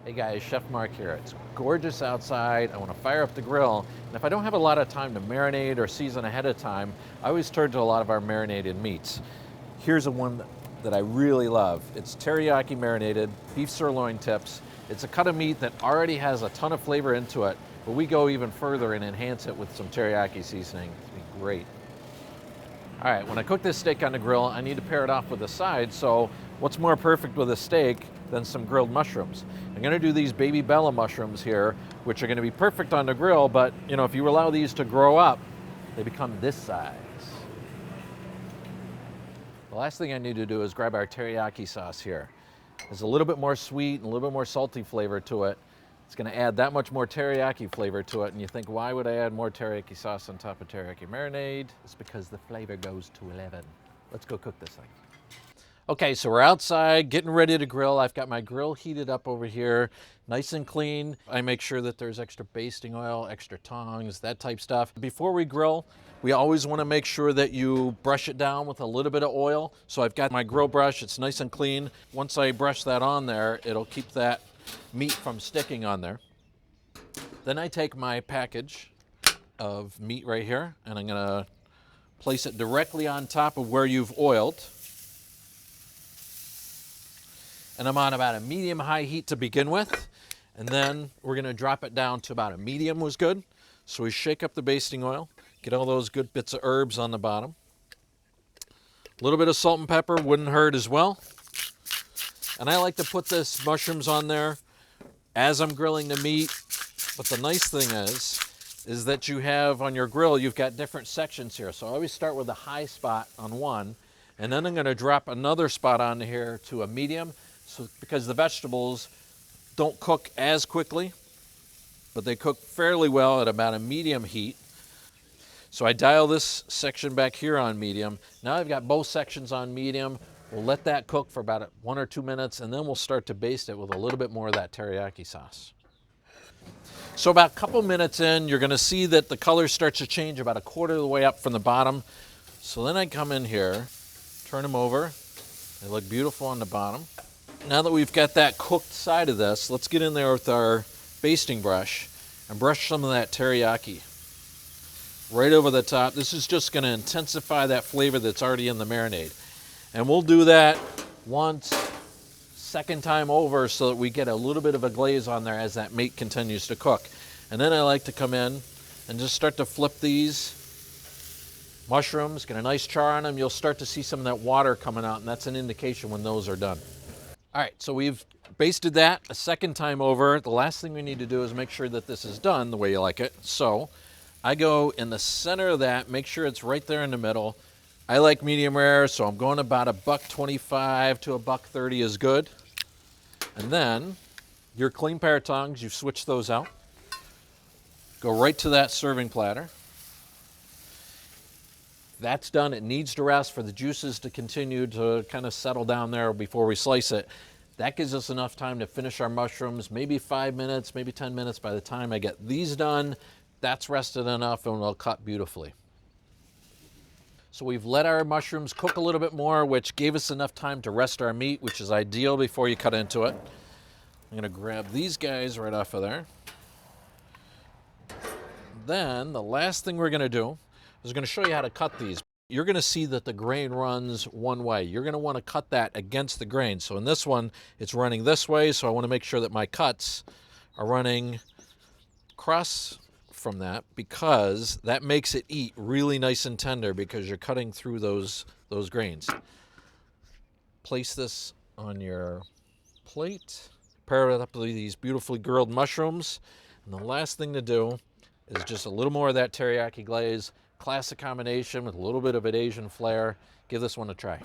Hey guys, Chef Mark here. It's gorgeous outside. I want to fire up the grill. And if I don't have a lot of time to marinate or season ahead of time, I always turn to a lot of our marinated meats. Here's a one that I really love. It's teriyaki marinated beef sirloin tips. It's a cut of meat that already has a ton of flavor into it, but we go even further and enhance it with some teriyaki seasoning. It's gonna be great. All right, when I cook this steak on the grill, I need to pair it off with a side, so what's more perfect with a steak than some grilled mushrooms? I'm gonna do these baby Bella mushrooms here, which are gonna be perfect on the grill, but if you allow these to grow up, they become this size. The last thing I need to do is grab our teriyaki sauce here. There's a little bit more sweet and a little bit more salty flavor to it. It's gonna add that much more teriyaki flavor to it, and you think, why would I add more teriyaki sauce on top of teriyaki marinade? It's because the flavor goes to 11. Let's go cook this thing. Okay, so we're outside getting ready to grill. I've got my grill heated up over here, nice and clean. I make sure that there's extra basting oil, extra tongs, that type stuff. Before we grill, we always want to make sure that you brush it down with a little bit of oil. So I've got my grill brush, it's nice and clean. Once I brush that on there, it'll keep that meat from sticking on there. Then I take my package of meat right here, and I'm gonna place it directly on top of where you've oiled. And I'm on about a medium-high heat to begin with. And then we're gonna drop it down to about a medium was good. So we shake up the basting oil, get all those good bits of herbs on the bottom. A little bit of salt and pepper wouldn't hurt as well. And I like to put this mushrooms on there as I'm grilling the meat. But the nice thing is that you have on your grill, you've got different sections here. So I always start with a high spot on one, and then I'm gonna drop another spot on here to a medium, so because the vegetables don't cook as quickly, but they cook fairly well at about a medium heat. So I dial this section back here on medium. Now I've got both sections on medium. We'll let that cook for about 1 or 2 minutes, and then we'll start to baste it with a little bit more of that teriyaki sauce. So about a couple minutes in, you're gonna see that the color starts to change about 1/4 of the way up from the bottom. So then I come in here, turn them over. They look beautiful on the bottom. Now that we've got that cooked side of this, let's get in there with our basting brush and brush some of that teriyaki right over the top. This is just gonna intensify that flavor that's already in the marinade. And we'll do that once, second time over, so that we get a little bit of a glaze on there as that meat continues to cook. And then I like to come in and just start to flip these mushrooms, get a nice char on them. You'll start to see some of that water coming out, and that's an indication when those are done. All right, so we've basted that a second time over. The last thing we need to do is make sure that this is done the way you like it. So I go in the center of that, make sure it's right there in the middle. I like medium rare, so I'm going about $1.25 to $1.30 is good. And then your clean pair of tongs, you've switched those out. Go right to that serving platter. That's done. It needs to rest for the juices to continue to kind of settle down there before we slice it. That gives us enough time to finish our mushrooms, maybe 5 minutes, maybe 10 minutes. By the time I get these done, that's rested enough and they'll cut beautifully. So we've let our mushrooms cook a little bit more, which gave us enough time to rest our meat, which is ideal before you cut into it. I'm gonna grab these guys right off of there. Then the last thing we're gonna do is gonna show you how to cut these. You're gonna see that the grain runs one way. You're gonna wanna cut that against the grain. So in this one, it's running this way, so I wanna make sure that my cuts are running across from that, because that makes it eat really nice and tender because you're cutting through those grains. Place this on your plate, pair it up with these beautifully grilled mushrooms, and the last thing to do is just a little more of that teriyaki glaze. Classic combination with a little bit of an Asian flair. Give this one a try.